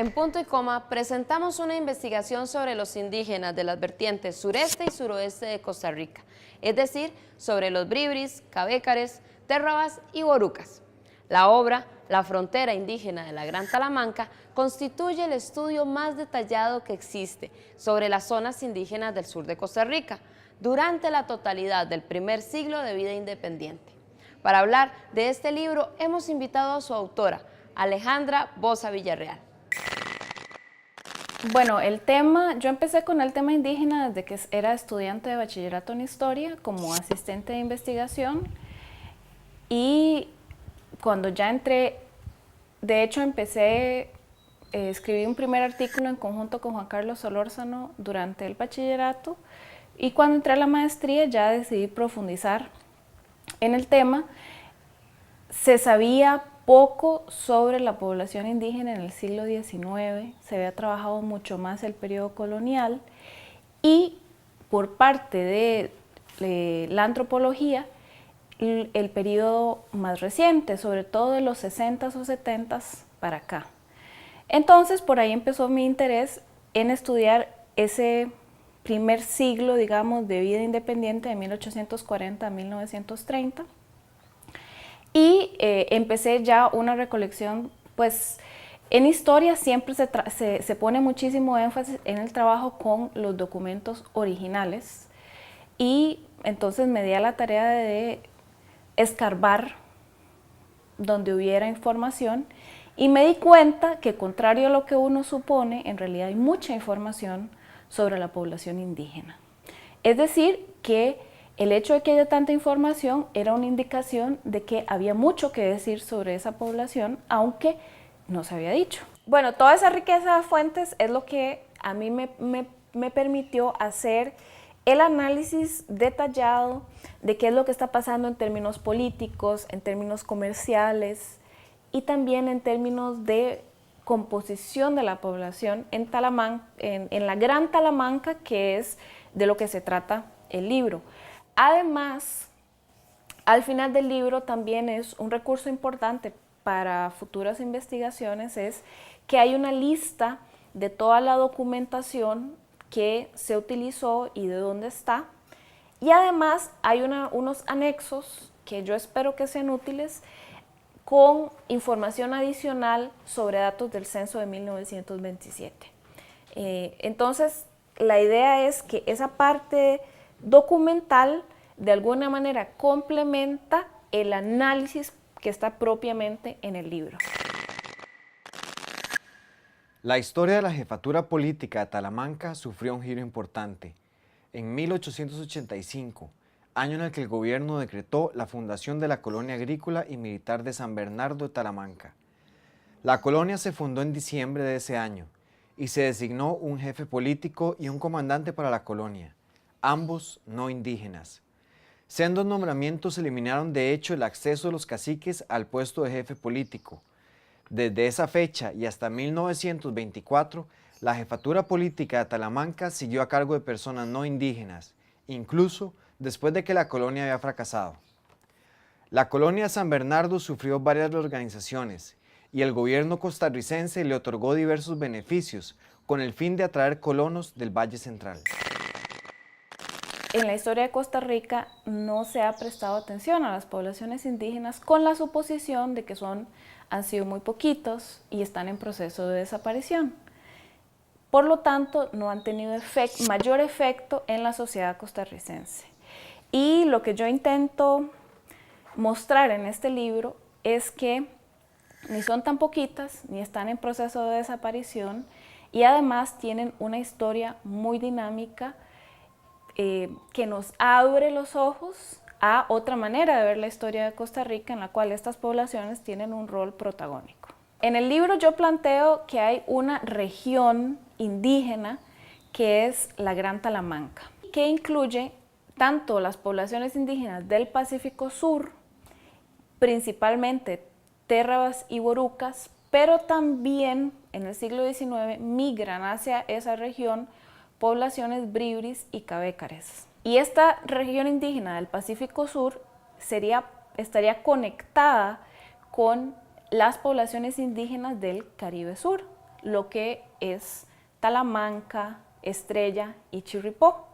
En Punto y Coma presentamos una investigación sobre los indígenas de las vertientes sureste y suroeste de Costa Rica, es decir, sobre los bribris, cabécares, térrabas y borucas. La obra La frontera indígena de la Gran Talamanca constituye el estudio más detallado que existe sobre las zonas indígenas del sur de Costa Rica durante la totalidad del primer siglo de vida independiente. Para hablar de este libro hemos invitado a su autora, Alejandra Boza Villarreal. Bueno, yo empecé con el tema indígena desde que era estudiante de bachillerato en historia como asistente de investigación, y cuando ya entré, de hecho escribí un primer artículo en conjunto con Juan Carlos Solórzano durante el bachillerato, y cuando entré a la maestría ya decidí profundizar en el tema. Se sabía poco sobre la población indígena en el siglo XIX, se había trabajado mucho más el periodo colonial, y por parte de la antropología, el periodo más reciente, sobre todo de los 60s o 70s para acá. Entonces por ahí empezó mi interés en estudiar ese primer siglo, digamos, de vida independiente de 1840 a 1930. Y empecé ya una recolección, pues en historia siempre se pone muchísimo énfasis en el trabajo con los documentos originales, y entonces me di a la tarea de escarbar donde hubiera información, y me di cuenta que, contrario a lo que uno supone, en realidad hay mucha información sobre la población indígena. Es decir, que el hecho de que haya tanta información era una indicación de que había mucho que decir sobre esa población, aunque no se había dicho. Bueno, toda esa riqueza de fuentes es lo que a mí me permitió hacer el análisis detallado de qué es lo que está pasando en términos políticos, en términos comerciales y también en términos de composición de la población en la Gran Talamanca, que es de lo que se trata el libro. Además, al final del libro también es un recurso importante para futuras investigaciones, es que hay una lista de toda la documentación que se utilizó y de dónde está, y además hay unos anexos que yo espero que sean útiles con información adicional sobre datos del censo de 1927. Entonces, la idea es que esa parte documental de alguna manera complementa el análisis que está propiamente en el libro. La historia de la jefatura política de Talamanca sufrió un giro importante. En 1885, año en el que el gobierno decretó la fundación de la colonia agrícola y militar de San Bernardo de Talamanca. La colonia se fundó en diciembre de ese año y se designó un jefe político y un comandante para la colonia, ambos no indígenas. Sendos nombramientos eliminaron de hecho el acceso de los caciques al puesto de jefe político. Desde esa fecha y hasta 1924, la jefatura política de Talamanca siguió a cargo de personas no indígenas, incluso después de que la colonia había fracasado. La colonia de San Bernardo sufrió varias reorganizaciones y el gobierno costarricense le otorgó diversos beneficios con el fin de atraer colonos del Valle Central. En la historia de Costa Rica no se ha prestado atención a las poblaciones indígenas con la suposición de que han sido muy poquitos y están en proceso de desaparición. Por lo tanto, no han tenido mayor efecto en la sociedad costarricense. Y lo que yo intento mostrar en este libro es que ni son tan poquitas, ni están en proceso de desaparición, y además tienen una historia muy dinámica que nos abre los ojos a otra manera de ver la historia de Costa Rica, en la cual estas poblaciones tienen un rol protagónico. En el libro yo planteo que hay una región indígena que es la Gran Talamanca, que incluye tanto las poblaciones indígenas del Pacífico Sur, principalmente térrabas y borucas, pero también en el siglo XIX migran hacia esa región poblaciones bribris y cabécares. Y esta región indígena del Pacífico Sur estaría conectada con las poblaciones indígenas del Caribe Sur, lo que es Talamanca, Estrella y Chirripó.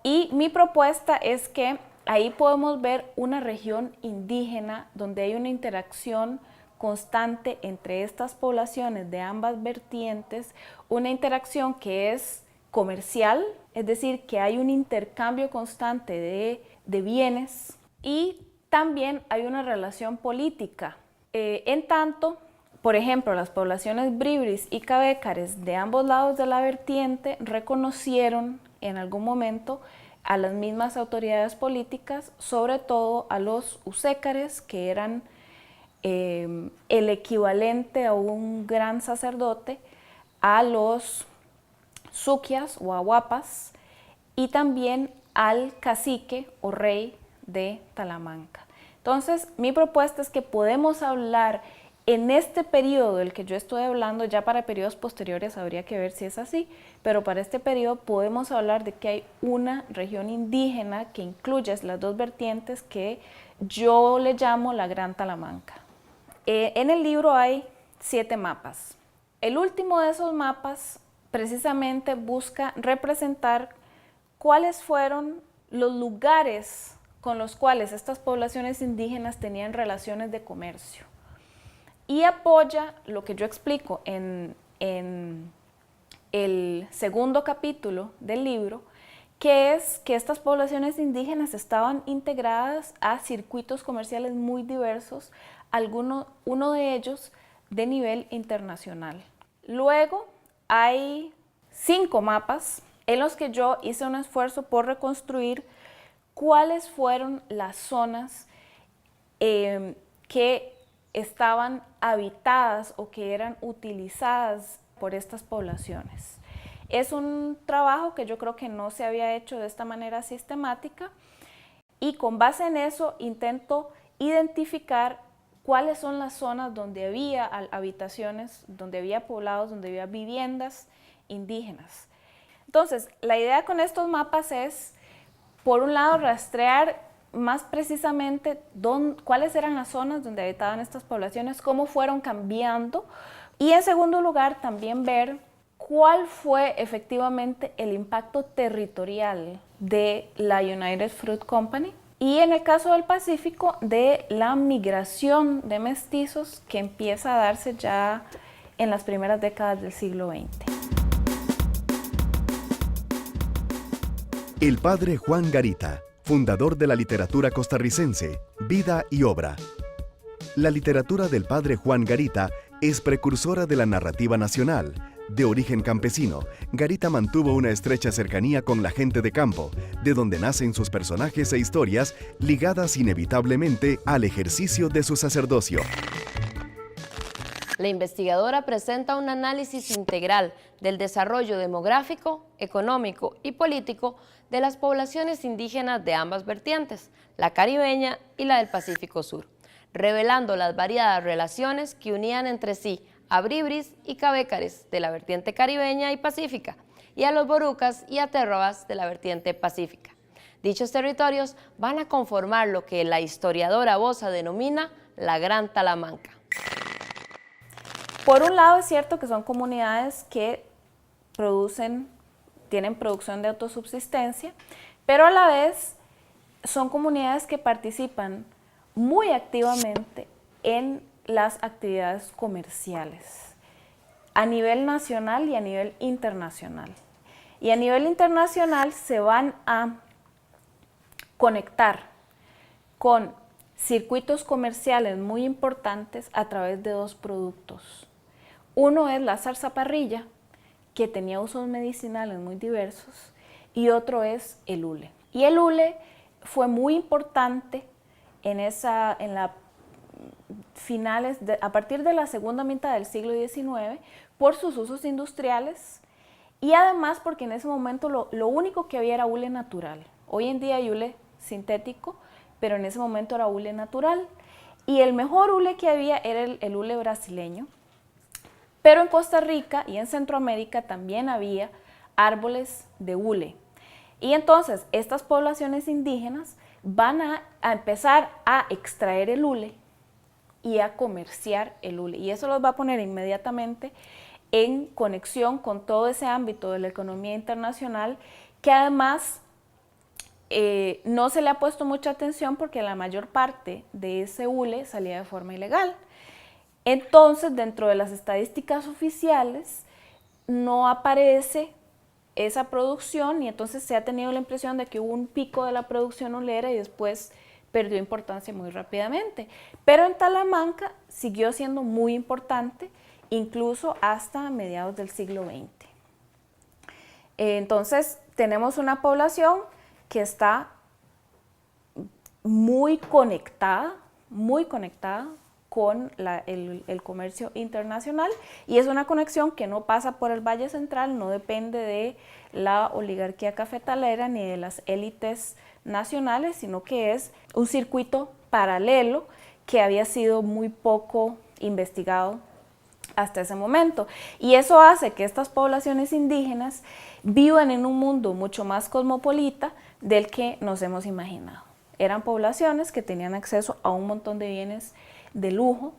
Y mi propuesta es que ahí podemos ver una región indígena donde hay una interacción constante entre estas poblaciones de ambas vertientes, una interacción que es comercial, es decir, que hay un intercambio constante de bienes, y también hay una relación política. En tanto, por ejemplo, las poblaciones bribris y cabécares de ambos lados de la vertiente reconocieron en algún momento a las mismas autoridades políticas, sobre todo a los usécares, que eran el equivalente a un gran sacerdote, a los suquias o ahuapas, y también al cacique o rey de Talamanca. Entonces, mi propuesta es que podemos hablar en este periodo del que yo estoy hablando, ya para periodos posteriores habría que ver si es así, pero para este periodo podemos hablar de que hay una región indígena que incluye las dos vertientes que yo le llamo la Gran Talamanca. En el libro hay 7 mapas. El último de esos mapas precisamente busca representar cuáles fueron los lugares con los cuales estas poblaciones indígenas tenían relaciones de comercio. Y apoya lo que yo explico en el segundo capítulo del libro, que es que estas poblaciones indígenas estaban integradas a circuitos comerciales muy diversos, uno de ellos de nivel internacional. Luego hay 5 mapas en los que yo hice un esfuerzo por reconstruir cuáles fueron las zonas que estaban habitadas o que eran utilizadas por estas poblaciones. Es un trabajo que yo creo que no se había hecho de esta manera sistemática, y con base en eso intento identificar cuáles son las zonas donde había habitaciones, donde había poblados, donde había viviendas indígenas. Entonces, la idea con estos mapas es, por un lado, rastrear más precisamente cuáles eran las zonas donde habitaban estas poblaciones, cómo fueron cambiando, y en segundo lugar también ver cuál fue efectivamente el impacto territorial de la United Fruit Company, y en el caso del Pacífico, de la migración de mestizos que empieza a darse ya en las primeras décadas del siglo XX. El padre Juan Garita, fundador de la literatura costarricense, vida y obra. La literatura del padre Juan Garita es precursora de la narrativa nacional. De origen campesino, Garita mantuvo una estrecha cercanía con la gente de campo, de donde nacen sus personajes e historias ligadas inevitablemente al ejercicio de su sacerdocio. La investigadora presenta un análisis integral del desarrollo demográfico, económico y político de las poblaciones indígenas de ambas vertientes, la caribeña y la del Pacífico Sur, revelando las variadas relaciones que unían entre sí a bribris y cabécares de la vertiente caribeña y pacífica, y a los borucas y a terroas de la vertiente pacífica. Dichos territorios van a conformar lo que la historiadora Bosa denomina la Gran Talamanca. Por un lado, es cierto que son comunidades que tienen producción de autosubsistencia, pero a la vez son comunidades que participan muy activamente en las actividades comerciales a nivel nacional y a nivel internacional. Y a nivel internacional se van a conectar con circuitos comerciales muy importantes a través de 2 productos. Uno es la zarzaparrilla, que tenía usos medicinales muy diversos, y otro es el hule. Y el hule fue muy importante a partir de la segunda mitad del siglo XIX por sus usos industriales, y además porque en ese momento lo único que había era hule natural. Hoy en día hay hule sintético, pero en ese momento era hule natural, y el mejor hule que había era el hule brasileño. Pero en Costa Rica y en Centroamérica también había árboles de hule. Y entonces estas poblaciones indígenas van a empezar a extraer el hule y a comerciar el hule. Y eso los va a poner inmediatamente en conexión con todo ese ámbito de la economía internacional, que además no se le ha puesto mucha atención porque la mayor parte de ese hule salía de forma ilegal. Entonces, dentro de las estadísticas oficiales no aparece esa producción y entonces se ha tenido la impresión de que hubo un pico de la producción hulera y después perdió importancia muy rápidamente. Pero en Talamanca siguió siendo muy importante, incluso hasta mediados del siglo XX. Entonces, tenemos una población que está muy conectada con el comercio internacional, y es una conexión que no pasa por el Valle Central, no depende de la oligarquía cafetalera ni de las élites nacionales, sino que es un circuito paralelo que había sido muy poco investigado hasta ese momento. Y eso hace que estas poblaciones indígenas vivan en un mundo mucho más cosmopolita del que nos hemos imaginado. Eran poblaciones que tenían acceso a un montón de bienes de lujo,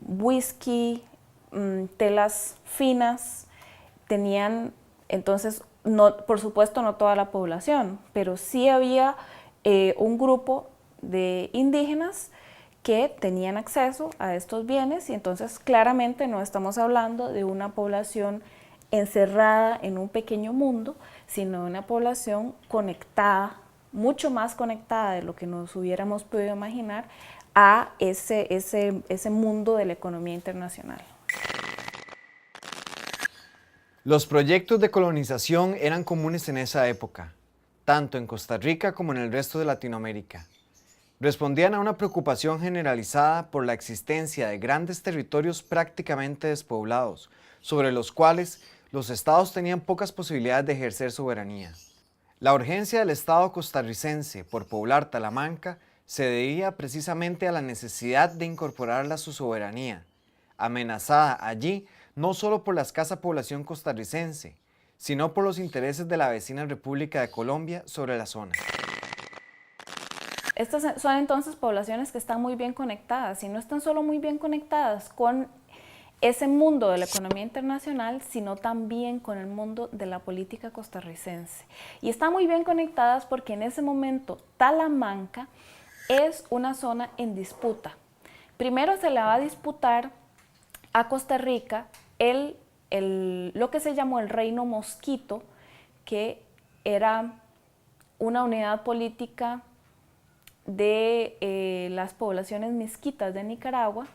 whisky, telas finas, tenían entonces, no, por supuesto no toda la población, pero sí había un grupo de indígenas que tenían acceso a estos bienes, y entonces claramente no estamos hablando de una población encerrada en un pequeño mundo, sino de una población conectada, mucho más conectada de lo que nos hubiéramos podido imaginar, a ese mundo de la economía internacional. Los proyectos de colonización eran comunes en esa época, tanto en Costa Rica como en el resto de Latinoamérica. Respondían a una preocupación generalizada por la existencia de grandes territorios prácticamente despoblados, sobre los cuales los estados tenían pocas posibilidades de ejercer soberanía. La urgencia del Estado costarricense por poblar Talamanca se debía precisamente a la necesidad de incorporarla a su soberanía, amenazada allí no solo por la escasa población costarricense, sino por los intereses de la vecina República de Colombia sobre la zona. Estas son entonces poblaciones que están muy bien conectadas, y no están solo muy bien conectadas con ese mundo de la economía internacional, sino también con el mundo de la política costarricense. Y están muy bien conectadas porque en ese momento Talamanca es una zona en disputa. Primero se le va a disputar a Costa Rica lo que se llamó el Reino Mosquito, que era una unidad política de las poblaciones misquitas de Nicaragua,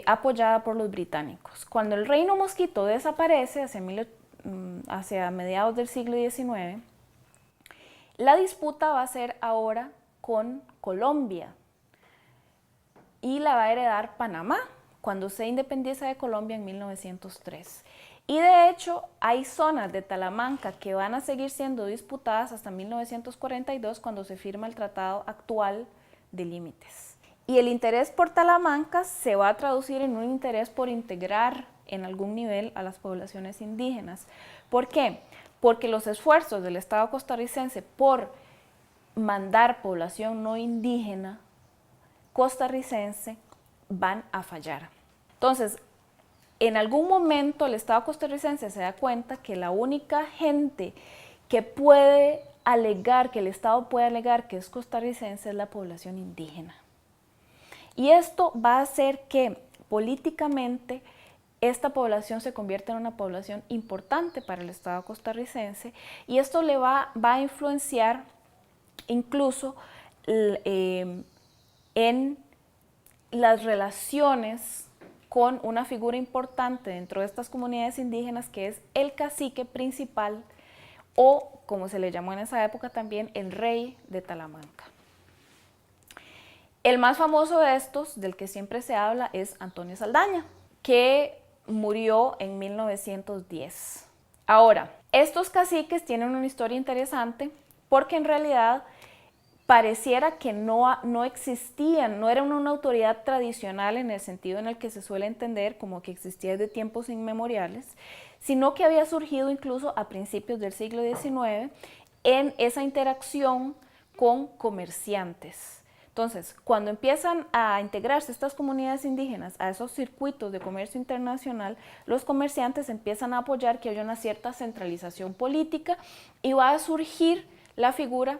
apoyada por los británicos. Cuando el Reino Mosquito desaparece hacia mediados del siglo XIX, la disputa va a ser ahora con Colombia y la va a heredar Panamá cuando se independiza de Colombia en 1903. Y de hecho hay zonas de Talamanca que van a seguir siendo disputadas hasta 1942, cuando se firma el Tratado Actual de Límites. Y el interés por Talamanca se va a traducir en un interés por integrar en algún nivel a las poblaciones indígenas. ¿Por qué? Porque los esfuerzos del Estado costarricense por mandar población no indígena costarricense van a fallar. Entonces, en algún momento el Estado costarricense se da cuenta que la única gente que puede alegar, que el Estado puede alegar que es costarricense, es la población indígena. Y esto va a hacer que políticamente esta población se convierta en una población importante para el Estado costarricense, y esto le va a influenciar incluso en las relaciones con una figura importante dentro de estas comunidades indígenas, que es el cacique principal, o como se le llamó en esa época también, el rey de Talamanca. El más famoso de estos, del que siempre se habla, es Antonio Saldaña, que murió en 1910. Ahora, estos caciques tienen una historia interesante porque en realidad pareciera que no existían, no eran una autoridad tradicional en el sentido en el que se suele entender, como que existía desde tiempos inmemoriales, sino que había surgido incluso a principios del siglo XIX en esa interacción con comerciantes. Entonces, cuando empiezan a integrarse estas comunidades indígenas a esos circuitos de comercio internacional, los comerciantes empiezan a apoyar que haya una cierta centralización política y va a surgir la figura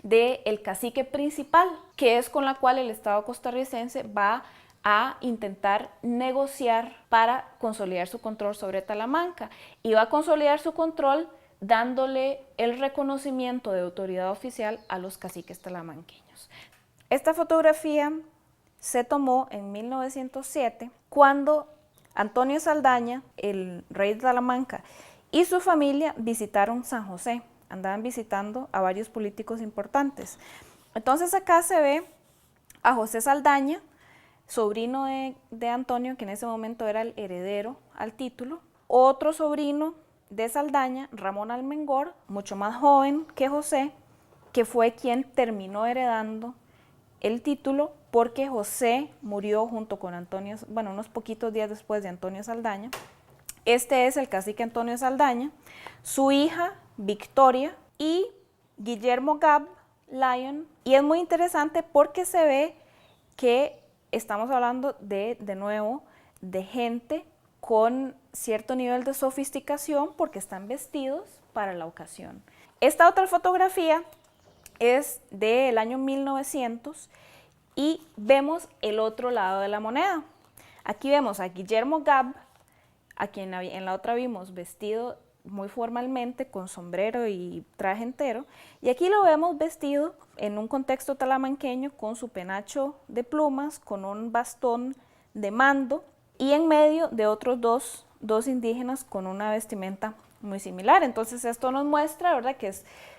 del cacique principal, que es con la cual el Estado costarricense va a intentar negociar para consolidar su control sobre Talamanca, y va a consolidar su control dándole el reconocimiento de autoridad oficial a los caciques talamanqueños. Esta fotografía se tomó en 1907 cuando Antonio Saldaña, el rey de Talamanca, y su familia visitaron San José. Andaban visitando a varios políticos importantes. Entonces acá se ve a José Saldaña, sobrino de Antonio, que en ese momento era el heredero al título. Otro sobrino de Saldaña, Ramón Almengor, mucho más joven que José, que fue quien terminó heredando el título porque José murió junto con Antonio, bueno, unos poquitos días después de Antonio Saldaña. Este es el cacique Antonio Saldaña, su hija Victoria y Guillermo Gab Lyon. Y es muy interesante porque se ve que estamos hablando de nuevo, de gente con cierto nivel de sofisticación porque están vestidos para la ocasión. Esta otra fotografía es del año 1900 y vemos el otro lado de la moneda. Aquí vemos a Guillermo Gab, a quien en la otra vimos vestido muy formalmente con sombrero y traje entero, y aquí lo vemos vestido en un contexto talamanqueño con su penacho de plumas, con un bastón de mando y en medio de otros dos indígenas con una vestimenta muy similar. Entonces esto nos muestra, ¿verdad?, que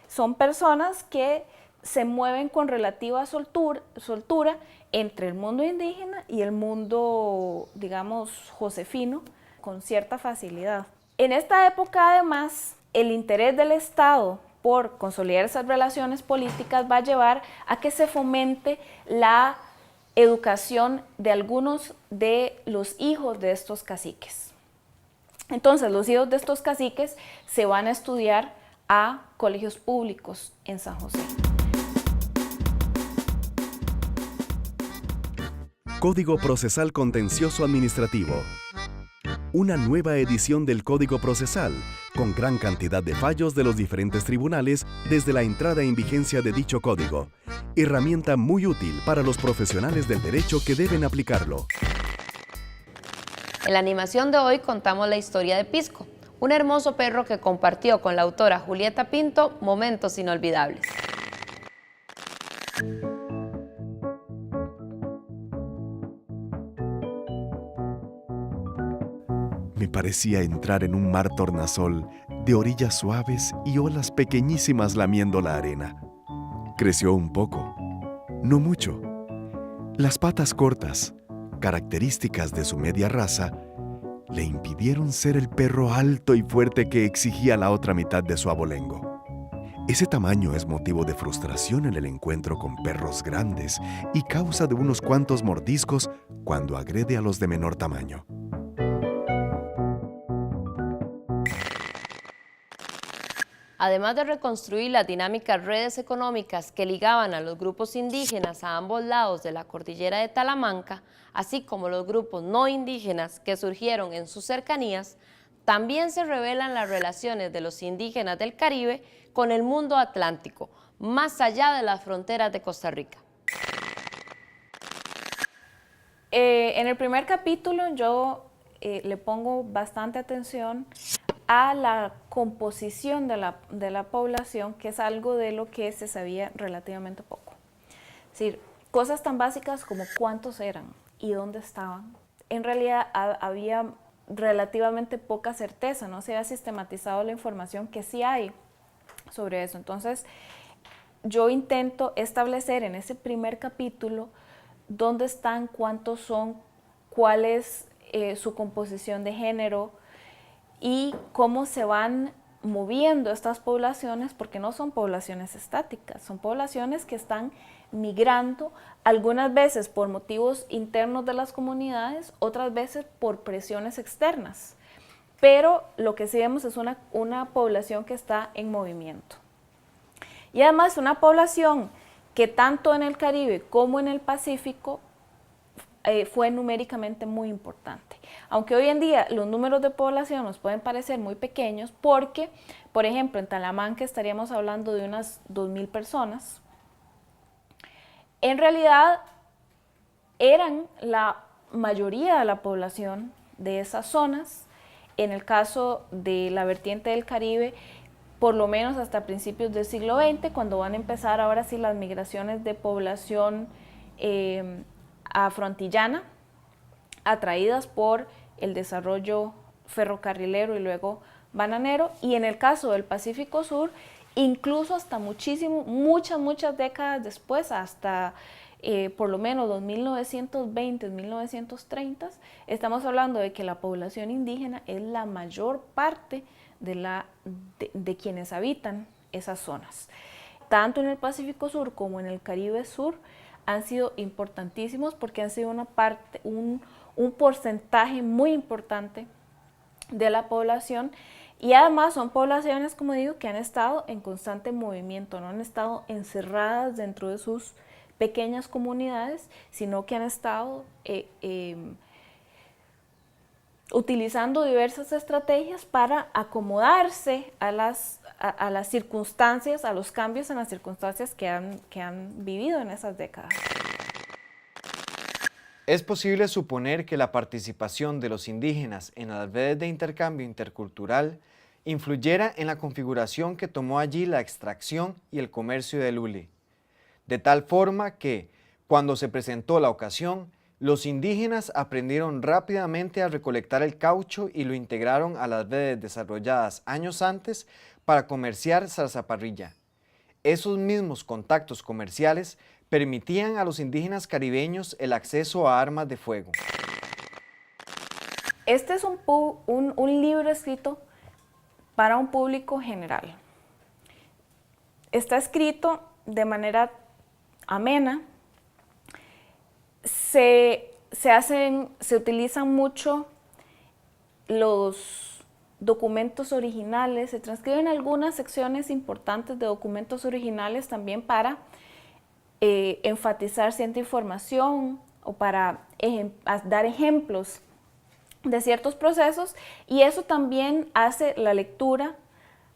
son personas que se mueven con relativa soltura entre el mundo indígena y el mundo, digamos, josefino, con cierta facilidad. En esta época, además, el interés del Estado por consolidar esas relaciones políticas va a llevar a que se fomente la educación de algunos de los hijos de estos caciques. Entonces, los hijos de estos caciques se van a estudiar a colegios públicos en San José. Código Procesal Contencioso Administrativo. Una nueva edición del Código Procesal, con gran cantidad de fallos de los diferentes tribunales desde la entrada en vigencia de dicho código. Herramienta muy útil para los profesionales del derecho que deben aplicarlo. En la animación de hoy contamos la historia de Pisco, un hermoso perro que compartió con la autora Julieta Pinto momentos inolvidables. Me parecía entrar en un mar tornasol de orillas suaves y olas pequeñísimas lamiendo la arena. Creció un poco, no mucho. Las patas cortas, características de su media raza, le impidieron ser el perro alto y fuerte que exigía la otra mitad de su abolengo. Ese tamaño es motivo de frustración en el encuentro con perros grandes y causa de unos cuantos mordiscos cuando agrede a los de menor tamaño. Además de reconstruir las dinámicas redes económicas que ligaban a los grupos indígenas a ambos lados de la cordillera de Talamanca, así como los grupos no indígenas que surgieron en sus cercanías, también se revelan las relaciones de los indígenas del Caribe con el mundo atlántico, más allá de las fronteras de Costa Rica. En el primer capítulo yo le pongo bastante atención a la composición de la población, que es algo de lo que se sabía relativamente poco. Es decir, cosas tan básicas como cuántos eran y dónde estaban. En realidad había relativamente poca certeza, no se había sistematizado la información que sí hay sobre eso. Entonces, yo intento establecer en ese primer capítulo dónde están, cuántos son, cuál es su composición de género, y cómo se van moviendo estas poblaciones, porque no son poblaciones estáticas, son poblaciones que están migrando, algunas veces por motivos internos de las comunidades, otras veces por presiones externas. Pero lo que sí vemos es una población que está en movimiento. Y además una población que tanto en el Caribe como en el Pacífico fue numéricamente muy importante. Aunque hoy en día los números de población nos pueden parecer muy pequeños porque, por ejemplo, en Talamanca estaríamos hablando de unas 2.000 personas, en realidad eran la mayoría de la población de esas zonas. En el caso de la vertiente del Caribe, por lo menos hasta principios del siglo XX, cuando van a empezar ahora sí las migraciones de población afroantillana, atraídas por el desarrollo ferrocarrilero y luego bananero. Y en el caso del Pacífico Sur, incluso hasta muchas décadas después, hasta por lo menos los 1920, 1930, estamos hablando de que la población indígena es la mayor parte de quienes habitan esas zonas. Tanto en el Pacífico Sur como en el Caribe Sur han sido importantísimos porque han sido un porcentaje muy importante de la población, y además son poblaciones, como digo, que han estado en constante movimiento, no han estado encerradas dentro de sus pequeñas comunidades, sino que han estado utilizando diversas estrategias para acomodarse a las circunstancias, a los cambios en las circunstancias que han vivido en esas décadas. Es posible suponer que la participación de los indígenas en las redes de intercambio intercultural influyera en la configuración que tomó allí la extracción y el comercio del hule, de tal forma que, cuando se presentó la ocasión, los indígenas aprendieron rápidamente a recolectar el caucho y lo integraron a las redes desarrolladas años antes para comerciar zarzaparrilla. Esos mismos contactos comerciales permitían a los indígenas caribeños el acceso a armas de fuego. Este es un libro escrito para un público general. Está escrito de manera amena. Se utilizan mucho los documentos originales, se transcriben algunas secciones importantes de documentos originales también para enfatizar cierta información o para dar ejemplos de ciertos procesos, y eso también hace la lectura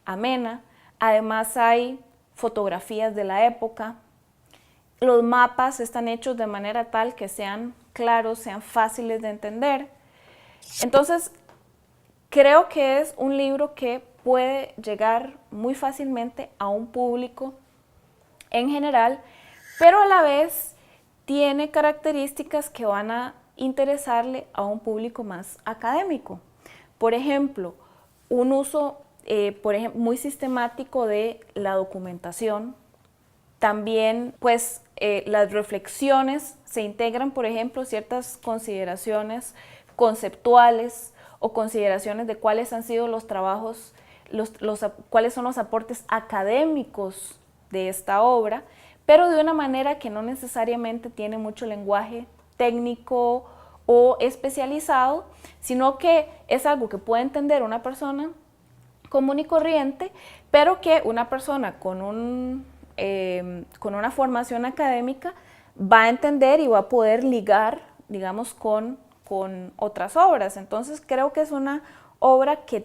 amena. Además hay fotografías de la época. Los mapas están hechos de manera tal que sean claros, sean fáciles de entender. Entonces, creo que es un libro que puede llegar muy fácilmente a un público en general, pero a la vez tiene características que van a interesarle a un público más académico. Por ejemplo, un uso muy sistemático de la documentación. También, pues, las reflexiones se integran, por ejemplo, ciertas consideraciones conceptuales o consideraciones de cuáles han sido los trabajos, cuáles son los aportes académicos de esta obra, pero de una manera que no necesariamente tiene mucho lenguaje técnico o especializado, sino que es algo que puede entender una persona común y corriente, pero que una persona con una formación académica va a entender y va a poder ligar, digamos, con otras obras. Entonces creo que es una obra que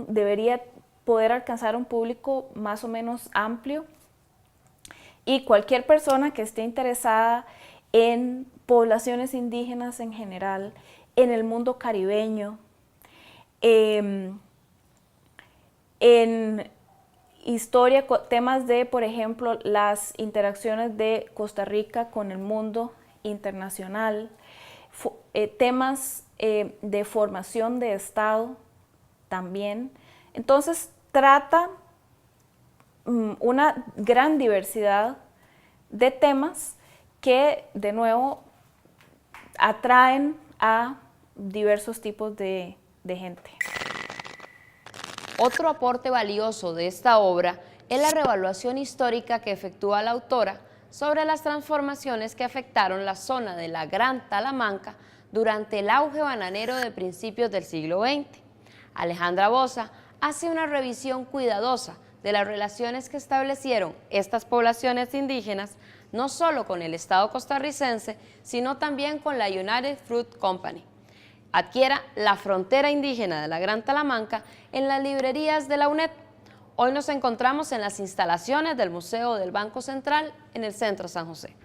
debería poder alcanzar un público más o menos amplio, y cualquier persona que esté interesada en poblaciones indígenas en general, en el mundo caribeño, en historia, temas de, por ejemplo, las interacciones de Costa Rica con el mundo internacional, temas de formación de Estado también. Entonces trata una gran diversidad de temas que, de nuevo, atraen a diversos tipos de gente. Otro aporte valioso de esta obra es la reevaluación histórica que efectúa la autora sobre las transformaciones que afectaron la zona de la Gran Talamanca durante el auge bananero de principios del siglo XX. Alejandra Boza hace una revisión cuidadosa de las relaciones que establecieron estas poblaciones indígenas, no solo con el Estado costarricense, sino también con la United Fruit Company. Adquiera La frontera indígena de la Gran Talamanca en las librerías de la UNED. Hoy nos encontramos en las instalaciones del Museo del Banco Central en el Centro San José.